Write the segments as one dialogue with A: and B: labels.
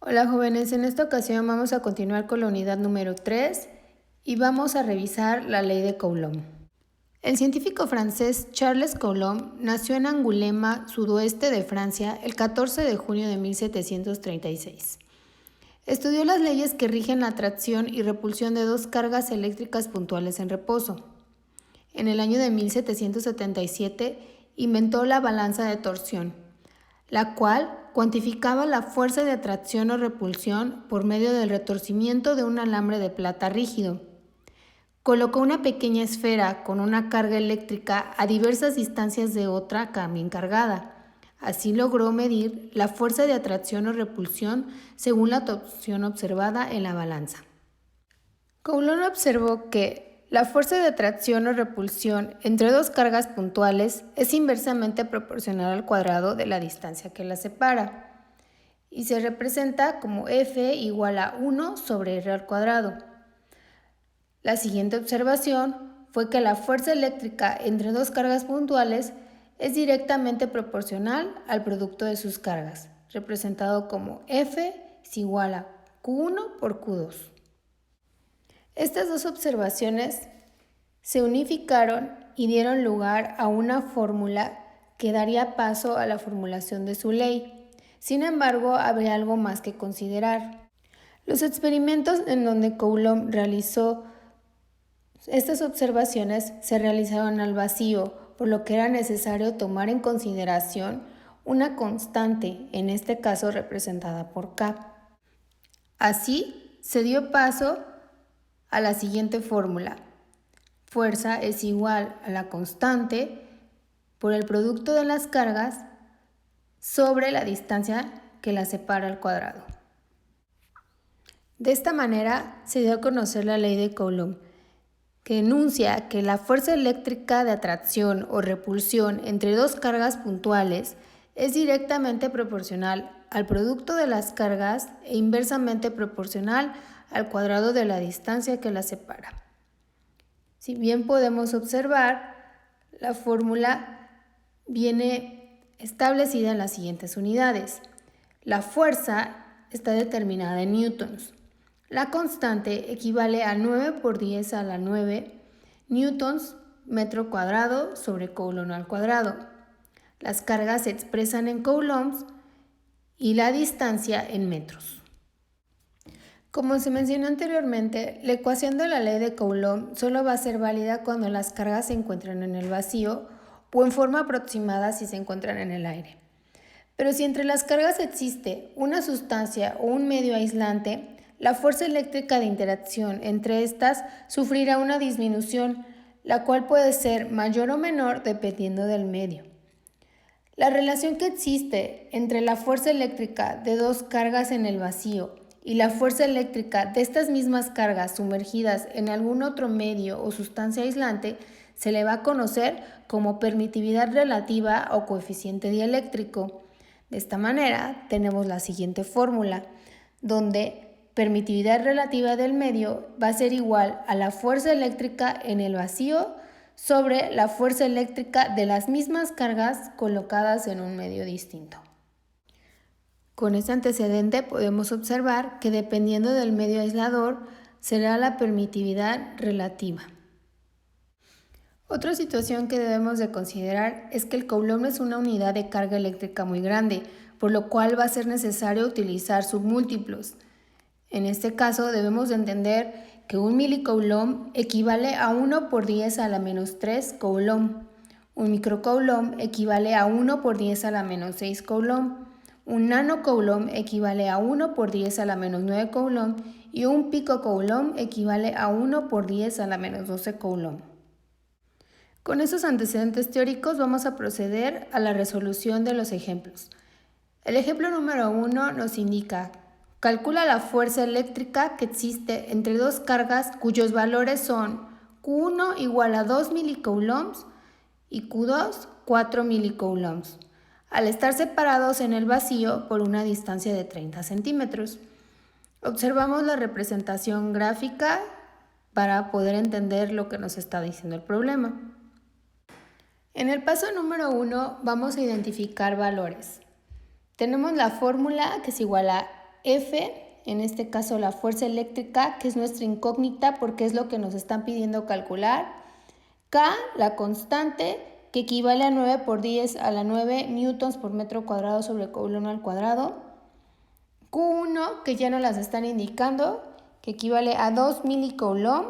A: Hola jóvenes, en esta ocasión vamos a continuar con la unidad número 3 y vamos a revisar la ley de Coulomb. El científico francés Charles Coulomb nació en Angulema, sudoeste de Francia, el 14 de junio de 1736. Estudió las leyes que rigen la atracción y repulsión de dos cargas eléctricas puntuales en reposo. En el año de 1777 inventó la balanza de torsión, la cual cuantificaba la fuerza de atracción o repulsión por medio del retorcimiento de un alambre de plata rígido. Colocó una pequeña esfera con una carga eléctrica a diversas distancias de otra también cargada. Así logró medir la fuerza de atracción o repulsión según la torsión observada en la balanza. Coulomb observó que la fuerza de atracción o repulsión entre dos cargas puntuales es inversamente proporcional al cuadrado de la distancia que las separa y se representa como F igual a 1 sobre R al cuadrado. La siguiente observación fue que la fuerza eléctrica entre dos cargas puntuales es directamente proporcional al producto de sus cargas, representado como F es igual a Q1 por Q2. Estas dos observaciones se unificaron y dieron lugar a una fórmula que daría paso a la formulación de su ley. Sin embargo, habría algo más que considerar. Los experimentos en donde Coulomb realizó estas observaciones se realizaron al vacío, por lo que era necesario tomar en consideración una constante, en este caso representada por K. Así, se dio paso a la siguiente fórmula. Fuerza es igual a la constante por el producto de las cargas sobre la distancia que las separa al cuadrado. De esta manera se dio a conocer la ley de Coulomb, que enuncia que la fuerza eléctrica de atracción o repulsión entre dos cargas puntuales es directamente proporcional al producto de las cargas e inversamente proporcional al cuadrado de la distancia que las separa. Si bien podemos observar, la fórmula viene establecida en las siguientes unidades. La fuerza está determinada en newtons. La constante equivale a 9 por 10 a la 9 newtons metro cuadrado sobre Coulomb al cuadrado. Las cargas se expresan en coulombs y la distancia en metros. Como se mencionó anteriormente, la ecuación de la ley de Coulomb solo va a ser válida cuando las cargas se encuentran en el vacío o en forma aproximada si se encuentran en el aire. Pero si entre las cargas existe una sustancia o un medio aislante, la fuerza eléctrica de interacción entre estas sufrirá una disminución, la cual puede ser mayor o menor dependiendo del medio. La relación que existe entre la fuerza eléctrica de dos cargas en el vacío y la fuerza eléctrica de estas mismas cargas sumergidas en algún otro medio o sustancia aislante se le va a conocer como permitividad relativa o coeficiente dieléctrico. De esta manera tenemos la siguiente fórmula, donde permitividad relativa del medio va a ser igual a la fuerza eléctrica en el vacío sobre la fuerza eléctrica de las mismas cargas colocadas en un medio distinto. Con este antecedente podemos observar que dependiendo del medio aislador será la permitividad relativa. Otra situación que debemos de considerar es que el Coulomb es una unidad de carga eléctrica muy grande, por lo cual va a ser necesario utilizar submúltiplos. En este caso debemos de entender que un milicoulomb equivale a 1 por 10 a la menos 3 coulomb. Un microcoulomb equivale a 1 por 10 a la menos 6 coulomb. Un nanocoulomb equivale a 1 por 10 a la menos 9 coulomb y un picocoulomb equivale a 1 por 10 a la menos 12 coulomb. Con estos antecedentes teóricos vamos a proceder a la resolución de los ejemplos. El ejemplo número 1 nos indica: calcula la fuerza eléctrica que existe entre dos cargas cuyos valores son Q1 igual a 2 milicoulombs y Q2 4 milicoulombs, al estar separados en el vacío por una distancia de 30 centímetros. Observamos la representación gráfica para poder entender lo que nos está diciendo el problema. En el paso número 1 vamos a identificar valores. Tenemos la fórmula que es igual a F, en este caso la fuerza eléctrica, que es nuestra incógnita porque es lo que nos están pidiendo calcular. K, la constante, que equivale a 9 por 10 a la 9 newtons por metro cuadrado sobre coulomb al cuadrado. Q1, que ya nos las están indicando, que equivale a 2 milicoulomb.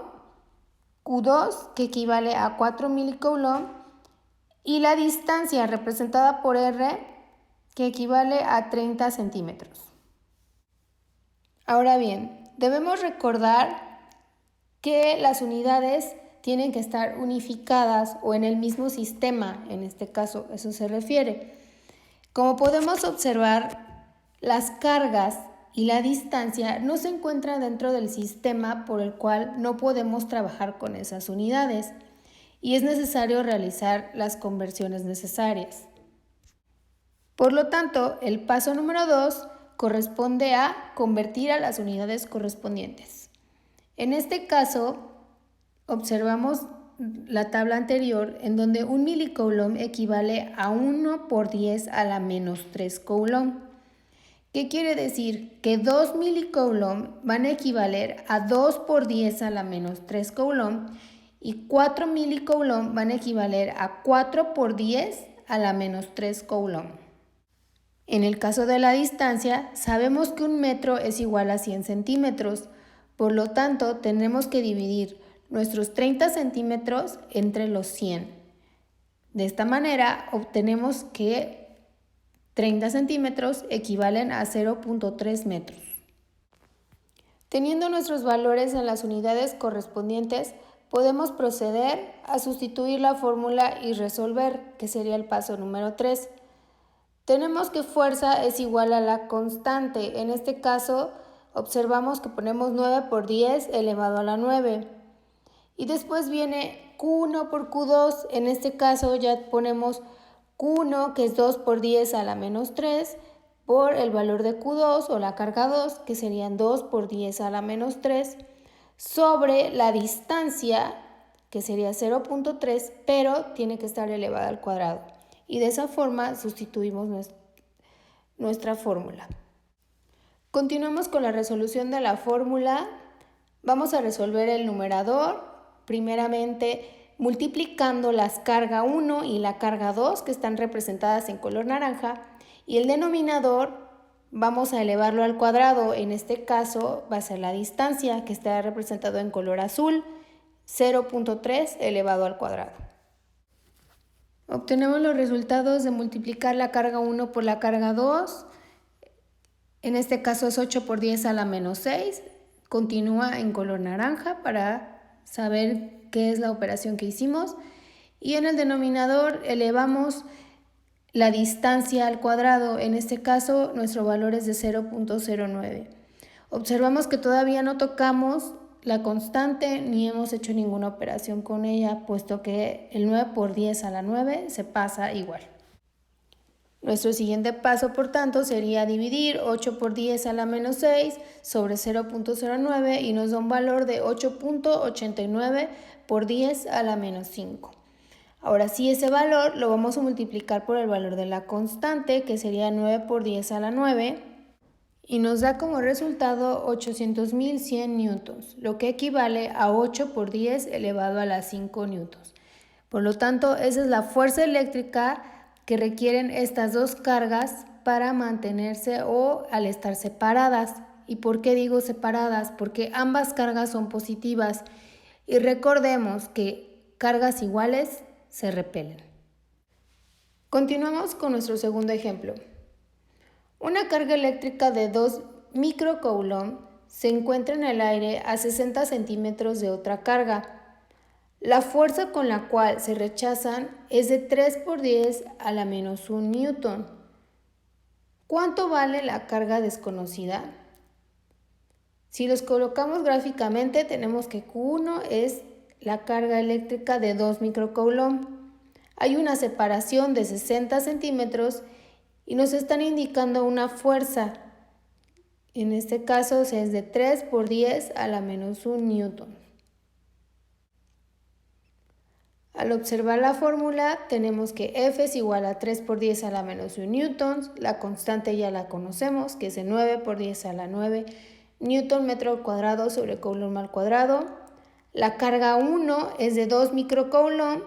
A: Q2, que equivale a 4 milicoulomb. Y la distancia representada por R, que equivale a 30 centímetros. Ahora bien, debemos recordar que las unidades tienen que estar unificadas o en el mismo sistema, en este caso, eso se refiere. Como podemos observar, las cargas y la distancia no se encuentran dentro del sistema por el cual no podemos trabajar con esas unidades y es necesario realizar las conversiones necesarias. Por lo tanto, el paso número 2 corresponde a convertir a las unidades correspondientes. En este caso, observamos la tabla anterior en donde 1 milicoulomb equivale a 1 por 10 a la menos 3 coulomb. ¿Qué quiere decir? Que 2 milicoulomb van a equivaler a 2 por 10 a la menos 3 coulomb y 4 milicoulomb van a equivaler a 4 por 10 a la menos 3 coulomb. En el caso de la distancia, sabemos que 1 metro es igual a 100 centímetros, por lo tanto tendremos que dividir nuestros 30 centímetros entre los 100. De esta manera obtenemos que 30 centímetros equivalen a 0.3 metros. Teniendo nuestros valores en las unidades correspondientes, podemos proceder a sustituir la fórmula y resolver, que sería el paso número 3. Tenemos que fuerza es igual a la constante. En este caso, observamos que ponemos 9 por 10 elevado a la 9. Y después viene Q1 por Q2. En este caso ya ponemos Q1, que es 2 por 10 a la menos 3, por el valor de Q2 o la carga 2, que serían 2 por 10 a la menos 3, sobre la distancia, que sería 0.3, pero tiene que estar elevada al cuadrado. Y de esa forma sustituimos nuestra fórmula. Continuamos con la resolución de la fórmula. Vamos a resolver el numerador, primeramente multiplicando las carga 1 y la carga 2, que están representadas en color naranja, y el denominador vamos a elevarlo al cuadrado. En este caso va a ser la distancia, que está representado en color azul, 0.3 elevado al cuadrado. Obtenemos los resultados de multiplicar la carga 1 por la carga 2. En este caso es 8 por 10 a la menos 6. Continúa en color naranja para saber qué es la operación que hicimos. Y en el denominador elevamos la distancia al cuadrado. En este caso nuestro valor es de 0.09. Observamos que todavía no tocamos la constante ni hemos hecho ninguna operación con ella, puesto que el 9 por 10 a la 9 se pasa igual. Nuestro siguiente paso, por tanto, sería dividir 8 por 10 a la menos 6 sobre 0.09 y nos da un valor de 8.89 por 10 a la menos 5. Ahora sí, ese valor lo vamos a multiplicar por el valor de la constante, que sería 9 por 10 a la 9, y nos da como resultado 800.100 newtons, lo que equivale a 8 por 10 elevado a las 5 newtons. Por lo tanto, esa es la fuerza eléctrica que requieren estas dos cargas para mantenerse o al estar separadas. ¿Y por qué digo separadas? Porque ambas cargas son positivas y recordemos que cargas iguales se repelen. Continuamos con nuestro segundo ejemplo. Una carga eléctrica de 2 microcoulomb se encuentra en el aire a 60 centímetros de otra carga. La fuerza con la cual se rechazan es de 3 por 10 a la menos 1 newton. ¿Cuánto vale la carga desconocida? Si los colocamos gráficamente, tenemos que Q1 es la carga eléctrica de 2 microcoulomb. Hay una separación de 60 centímetros y nos están indicando una fuerza. En este caso es de 3 por 10 a la menos 1 newton. Al observar la fórmula tenemos que F es igual a 3 por 10 a la menos 1 newtons, la constante ya la conocemos, que es de 9 por 10 a la 9 newton metro al cuadrado sobre coulomb al cuadrado. La carga 1 es de 2 microcoulomb,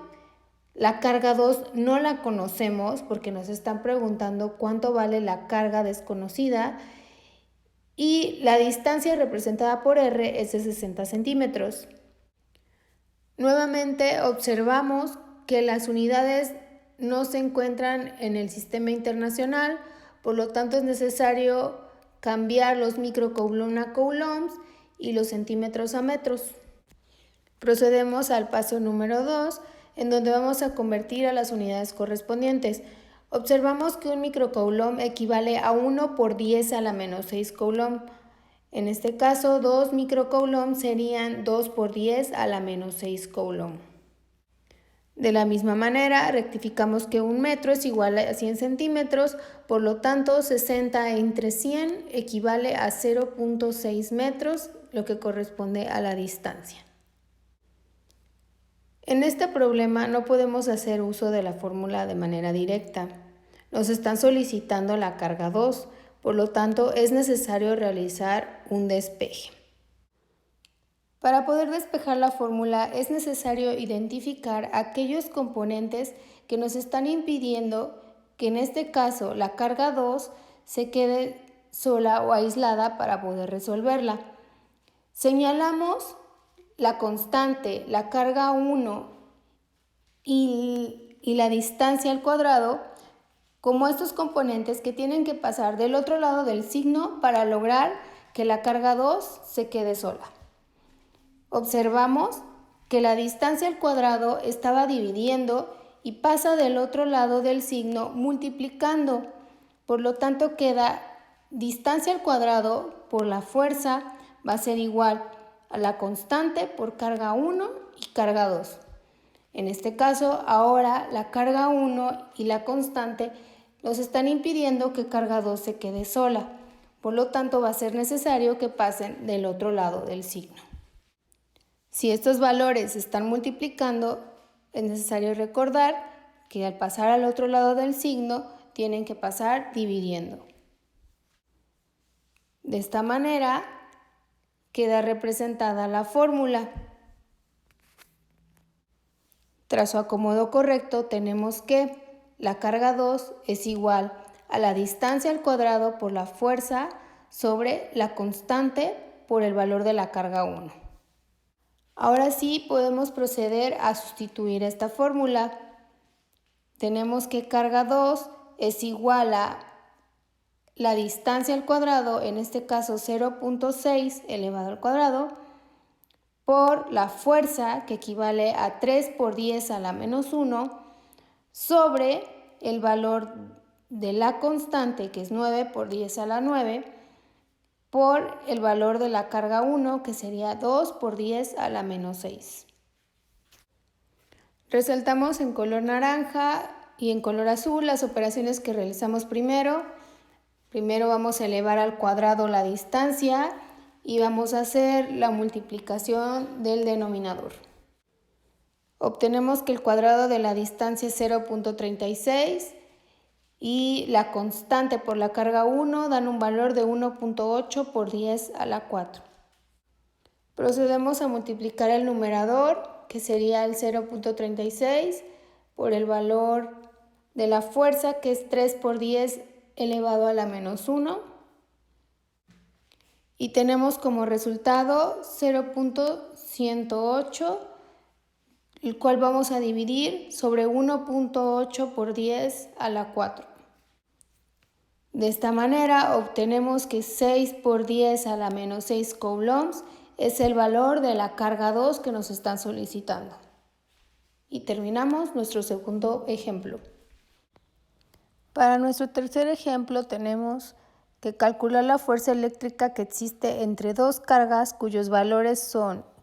A: la carga 2 no la conocemos porque nos están preguntando cuánto vale la carga desconocida y la distancia representada por R es de 60 centímetros. Nuevamente observamos que las unidades no se encuentran en el sistema internacional, por lo tanto es necesario cambiar los microcoulomb a coulombs y los centímetros a metros. Procedemos al paso número 2, en donde vamos a convertir a las unidades correspondientes. Observamos que un microcoulomb equivale a 1 por 10 a la menos 6 coulomb. En este caso, 2 microcoulomb serían 2 por 10 a la menos 6 coulomb. De la misma manera, rectificamos que un metro es igual a 100 centímetros, por lo tanto 60 entre 100 equivale a 0.6 metros, lo que corresponde a la distancia. En este problema no podemos hacer uso de la fórmula de manera directa. Nos están solicitando la carga 2, por lo tanto es necesario realizar un despeje. Para poder despejar la fórmula es necesario identificar aquellos componentes que nos están impidiendo que en este caso la carga 2 se quede sola o aislada para poder resolverla. Señalamos la constante, la carga 1 y la distancia al cuadrado como estos componentes que tienen que pasar del otro lado del signo para lograr que la carga 2 se quede sola. Observamos que la distancia al cuadrado estaba dividiendo y pasa del otro lado del signo multiplicando. Por lo tanto queda distancia al cuadrado por la fuerza va a ser igual a la constante por carga 1 y carga 2. En este caso, ahora la carga 1 y la constante nos están impidiendo que carga 2 se quede sola. Por lo tanto, va a ser necesario que pasen del otro lado del signo. Si estos valores se están multiplicando, es necesario recordar que al pasar al otro lado del signo, tienen que pasar dividiendo. De esta manera, queda representada la fórmula. Tras su acomodo correcto, tenemos que la carga 2 es igual a la distancia al cuadrado por la fuerza sobre la constante por el valor de la carga 1. Ahora sí podemos proceder a sustituir esta fórmula. Tenemos que carga 2 es igual a la distancia al cuadrado, en este caso 0.6 elevado al cuadrado, por la fuerza, que equivale a 3 por 10 a la menos 1, sobre el valor de la constante, que es 9 por 10 a la 9, por el valor de la carga 1, que sería 2 por 10 a la menos 6. Resaltamos en color naranja y en color azul las operaciones que realizamos primero. Primero vamos a elevar al cuadrado la distancia y vamos a hacer la multiplicación del denominador. Obtenemos que el cuadrado de la distancia es 0.36 y la constante por la carga 1 dan un valor de 1.8 por 10 a la 4. Procedemos a multiplicar el numerador, que sería el 0.36, por el valor de la fuerza, que es 3 por 10 elevado a la menos 1. Y tenemos como resultado 0.108, el cual vamos a dividir sobre 1.8 por 10 a la 4. De esta manera obtenemos que 6 por 10 a la menos 6 coulombs es el valor de la carga 2 que nos están solicitando. Y terminamos nuestro segundo ejemplo. Para nuestro tercer ejemplo tenemos que calcular la fuerza eléctrica que existe entre dos cargas cuyos valores son